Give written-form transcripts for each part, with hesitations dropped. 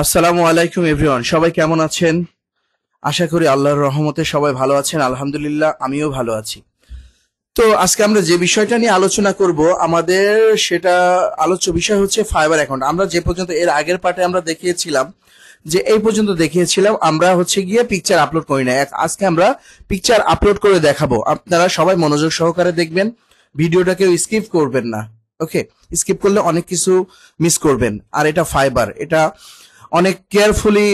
আসসালামু আলাইকুম এভরিওয়ান, সবাই কেমন আছেন? আশা করি আল্লাহর রহমতে সবাই ভালো আছেন। আলহামদুলিল্লাহ, আমিও ভালো আছি। তো আজকে আমরা যে বিষয়টা নিয়ে আলোচনা করব, আমাদের সেটা আলোচ্য বিষয় হচ্ছে ফাইবার অ্যাকাউন্ট। আমরা যে পর্যন্ত এর আগের পার্টে আমরা দেখিয়েছিলাম যে এই পর্যন্ত দেখিয়েছিলাম আমরা হচ্ছে গিয়ে পিকচার আপলোড করি না। আজকে আমরা পিকচার আপলোড করে দেখাবো। আপনারা সবাই মনোযোগ সহকারে দেখবেন, ভিডিওটাকেও স্কিপ করবেন না। ওকে, স্কিপ করলে অনেক কিছু মিস করবেন। আর এটা ফাইবার, এটা অনেক কেয়ারফুলি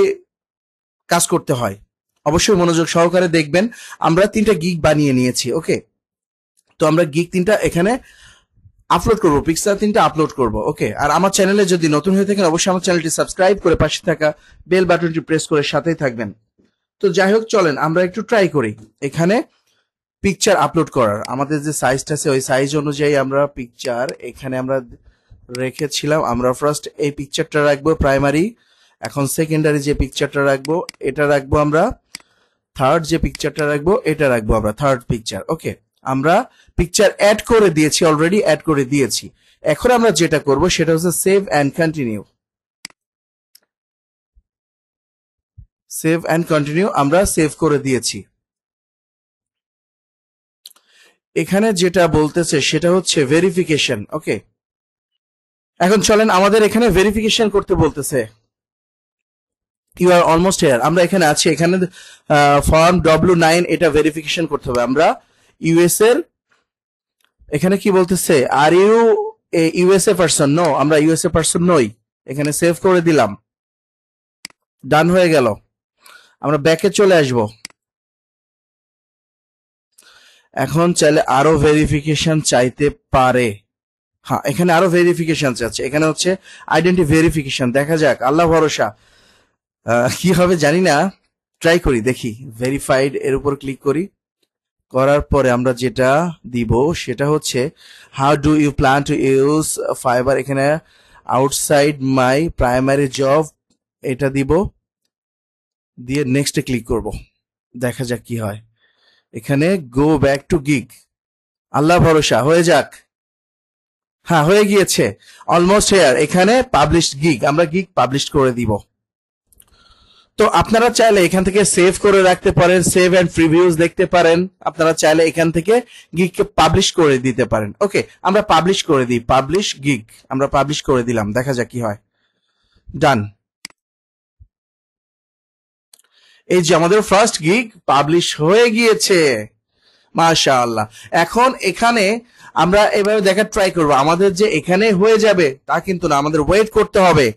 কাজ করতে হয়। অবশ্যই মনোযোগ সহকারে দেখবেন। আমরা 3টা গিগ বানিয়ে নিয়েছি। ওকে, তো আমরা গিগ 3টা এখানে আপলোড করব, পিকচার 3টা আপলোড করব। ওকে, আর আমার চ্যানেলে যদি নতুন হয়ে থাকেন অবশ্যই আমার চ্যানেলটি সাবস্ক্রাইব করে পাশে থাকা বেল বাটনটি প্রেস করে সাথেই থাকবেন। তো যাই হোক, চলেন আমরা একটু ট্রাই করি এখানে পিকচার আপলোড করার। আমাদের যে সাইজটা আছে ওই সাইজ অনুযায়ী আমরা পিকচার এখানে আমরা রেখেছিলাম। আমরা ফার্স্ট এই পিকচারটা রাখবো প্রাইমারি, এখন সেকেন্ডারি যে পিকচারটা রাখবো এটা রাখবো আমরা, থার্ড যে পিকচারটা রাখবো এটা রাখবো আমরা থার্ড পিকচার। ওকে, আমরা পিকচার অ্যাড করে দিয়েছি, অলরেডি অ্যাড করে দিয়েছি। এখন আমরা যেটা করব সেটা হচ্ছে save and continue. Save and continue আমরা সেভ করে দিয়েছি। এখানে যেটা বলতেছে সেটা হচ্ছে ভেরিফিকেশন। ওকে, এখন চলেন আমাদের এখানে ভেরিফিকেশন করতে বলতেছে। ইউ আর অলমোস্ট হেয়ার, আমরা এখানে আছি। এখানে ফর্ম W9 এটা ভেরিফিকেশন করতে হবে। আমরা ইউএস এর এখানে কি বলতেছে, are you a USA person? No, আমরা ইউএসএ পারসন নই। এখানে সেভ করে দিলাম, ডান হয়ে গেল। আমরা ব্যাকে চলে আসব। এখন চাইলে আরো ভেরিফিকেশন চাইতে পারে। হ্যাঁ, এখানে আরো ভেরিফিকেশন চাচ্ছে। এখানে হচ্ছে আইডেন্টি ভেরিফিকেশন। দেখা যাক, আল্লাহ ভরসা। কি হবে জানি না, ট্রাই করি দেখি। ভেরিফাইড এর উপর ক্লিক করি, করার পরে আমরা যেটা দিব সেটা হচ্ছে how do you plan to use fibre. এখানে আউটসাইড মাই প্রাইমারি জব এটা দিব, দিয়ে নেক্সটে ক্লিক করব। দেখা যাক কি হয়। এখানে গো ব্যাক টু গিগ, আল্লাহ ভরসা হয়ে যাক। হ্যাঁ, হয়ে গিয়েছে, অলমোস্ট হেয়ার। এখানে পাবলিশড গিগ, আমরা গিগ পাবলিশ করে দিব। তো আপনারা চাইলে এখান থেকে সেভ করে রাখতে পারেন, সেভ এন্ড প্রিভিউজ দেখতে পারেন। আপনারা চাইলে এখান থেকে গিগকে পাবলিশ করে দিতে পারেন। ওকে, আমরা পাবলিশ করে দিই, পাবলিশ গিগ আমরা পাবলিশ করে দিলাম। দেখা যাক কি হয়। ডান। এই যে আমাদের ফার্স্ট গিগ পাবলিশ হয়ে গিয়েছে, মাশাআল্লাহ। এখন এখানে আমরা এভাবে দেখার ট্রাই করব। আমাদের যে এখানে হয়ে যাবে তা কিন্তু না, আমাদের ওয়েট করতে হবে।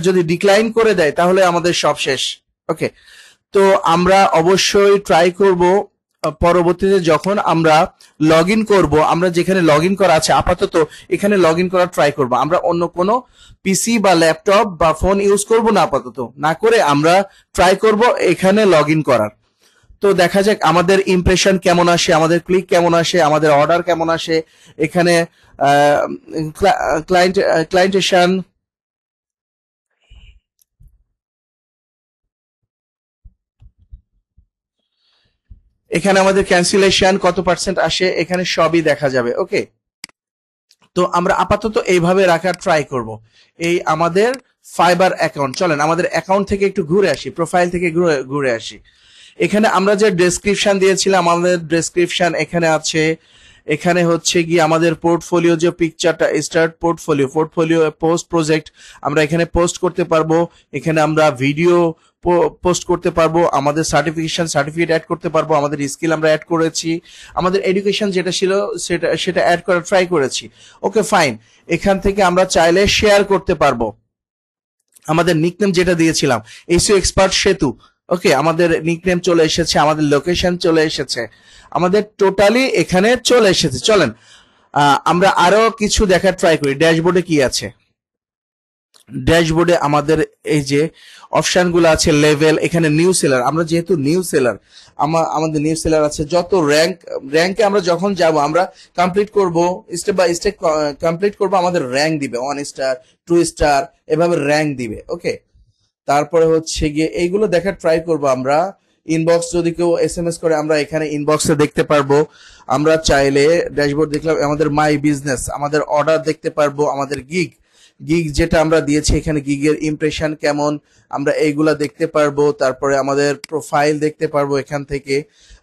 যদি ডিক্লাইন করে দেয় তাহলে আমাদের সব শেষ। ওকে, তো আমরা অবশ্যই ট্রাই করব পরবর্তীতে যখন আমরা লগ ইন করবো, আমরা যেখানে লগ ইন করা আছে আপাতত এখানে লগ ইন করার ট্রাই করবো। আমরা অন্য কোনো পিসি বা ল্যাপটপ বা ফোন ইউজ করব না, আপাতত না করে আমরা ট্রাই করব এখানে লগ ইন করার। তো দেখা যাক আমাদের ইমপ্রেশন কেমন আসে, আমাদের ক্লিক কেমন আসে, আমাদের অর্ডার কেমন আসে। এখানে ক্লায়েন্টেশন, এখানে আমাদের ক্যান্সেলেশন কত পার্সেন্ট আসে, এখানে সবই দেখা যাবে। ওকে, তো আমরা আপাতত এইভাবে রাখার ট্রাই করব। এই আমাদের ফাইবার অ্যাকাউন্ট। চলেন আমাদের অ্যাকাউন্ট থেকে একটু ঘুরে আসি, প্রোফাইল থেকে ঘুরে আসি। এখানে আমরা যে ডেসক্রিপশন দিয়েছিলাম, আমাদের ডেসক্রিপশন এখানে আছে। এখানে হচ্ছে গিয়ে আমাদের পোর্টফোলিও যে পিকচারটা, স্টার্ট পোর্টফোলিও পোস্ট প্রজেক্ট, আমরা এখানে পোস্ট করতে পারবো। এখানে আমরা ভিডিও পোস্ট করতে পারবো, আমাদের সার্টিফিকেট অ্যাড করতে পারবো, আমাদের স্কিল আমরা অ্যাড করেছি, আমাদের এডুকেশন যেটা ছিল সেটা অ্যাড করার ট্রাই করেছি। ওকে ফাইন, এখান থেকে আমরা চাইলে শেয়ার করতে পারবো। আমাদের নিকনেম যেটা দিয়েছিলাম এসইও এক্সপার্ট সেতু, ওকে, আমাদের নিকনেম চলে এসেছে, আমাদের লোকেশন চলে এসেছে, আমাদের টোটালি এখানে চলে এসেছে। চলেন আমরা আরো কিছু দেখার ট্রাই করি। ড্যাশবোর্ডে কি আছে? ড্যাশবোর্ডে আমাদের এই যে অপশনগুলো আছে, লেভেল, এখানে নিউ সেলার। আমরা যেহেতু নিউ সেলার, আমাদের নিউ সেলার আছে। যত র্যাঙ্কে আমরা যখন যাব, আমরা কমপ্লিট করব, স্টেপ বাই স্টেপ কমপ্লিট করব, আমাদের র্যাঙ্ক দিবে 1 স্টার 2 স্টার এভাবে র্যাঙ্ক দিবে। ওকে, তারপরে হচ্ছে গিয়ে এইগুলো দেখার ট্রাই করব আমরা। ইনবক্স যদি কেউ এসএমএস করে আমরা এখানে ইনবক্সে দেখতে পারবো। আমরা চাইলে ড্যাশবোর্ড দেখলাম, আমাদের মাই বিজনেস, আমাদের অর্ডার দেখতে পারবো, আমাদের গিগ যেটা আমরা দিয়েছি এখানে গিগের ইমপ্রেশন কেমন আমরা এইগুলা দেখতে পারবো। তারপরে আমাদের প্রোফাইল দেখতে পারবো এখান থেকে,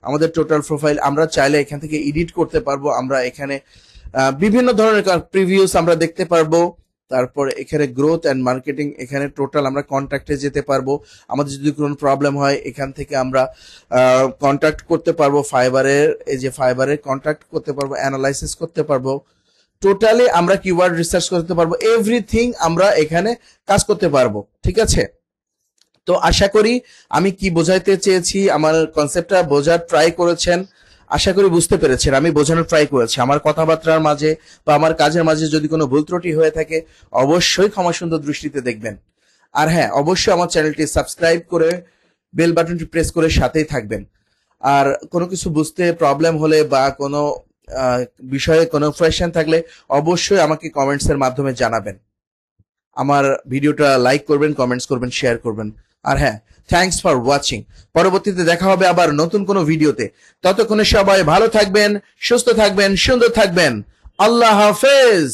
আমাদের টোটাল প্রোফাইল আমরা চাইলে এখান থেকে এডিট করতে পারবো। আমরা এখানে বিভিন্ন ধরনের প্রিভিউস আমরা দেখতে পারবো। তারপরে এখানে গ্রোথ এন্ড মার্কেটিং, এখানে টোটাল আমরা কন্ট্যাক্টে যেতে পারবো। আমাদের যদি কোনো প্রবলেম হয় এখান থেকে আমরা কন্ট্যাক্ট করতে পারবো। ফাইবারের এই যে ফাইবারের কন্ট্যাক্ট করতে পারবো, অ্যানালাইসিস করতে পারবো। টোটালি আমরা কিওয়ার্ড রিসার্চ করতে পারবো, এভরিথিং আমরা এখানে কাজ করতে পারবো। ঠিক আছে, তো আশা করি আমি কি বোঝাইতে চেয়েছি, আমার কনসেপ্টটা বোঝার ট্রাই করেছেন, আশা করি বুঝতে পেরেছেন। আমি বোঝানোর ট্রাই করেছি। আমার কথাবার্তার মাঝে বা আমার কাজের মাঝে যদি কোনো ভুল ত্রুটি হয়ে থাকে অবশ্যই ক্ষমা সুন্দর দৃষ্টিতে দেখবেন। আর হ্যাঁ, অবশ্যই আমার চ্যানেলটি সাবস্ক্রাইব করে বেল বাটনটি প্রেস করে সাথেই থাকবেন। আর কোনো কিছু বুঝতে প্রবলেম হলে বা কোনো বিষয়ে কোনো কোয়েশ্চেন থাকলে অবশ্যই আমাকে কমেন্টসের মাধ্যমে জানাবেন। আমার ভিডিওটা লাইক করবেন, কমেন্টস করবেন, শেয়ার করবেন। আর হ্যাঁ, থ্যাঙ্কস ফর ওয়াচিং। পরবর্তীতে দেখা হবে আবার নতুন কোনো ভিডিওতে। ততক্ষণে সবাই ভালো থাকবেন, সুস্থ থাকবেন, সুন্দর থাকবেন। আল্লাহ হাফেজ।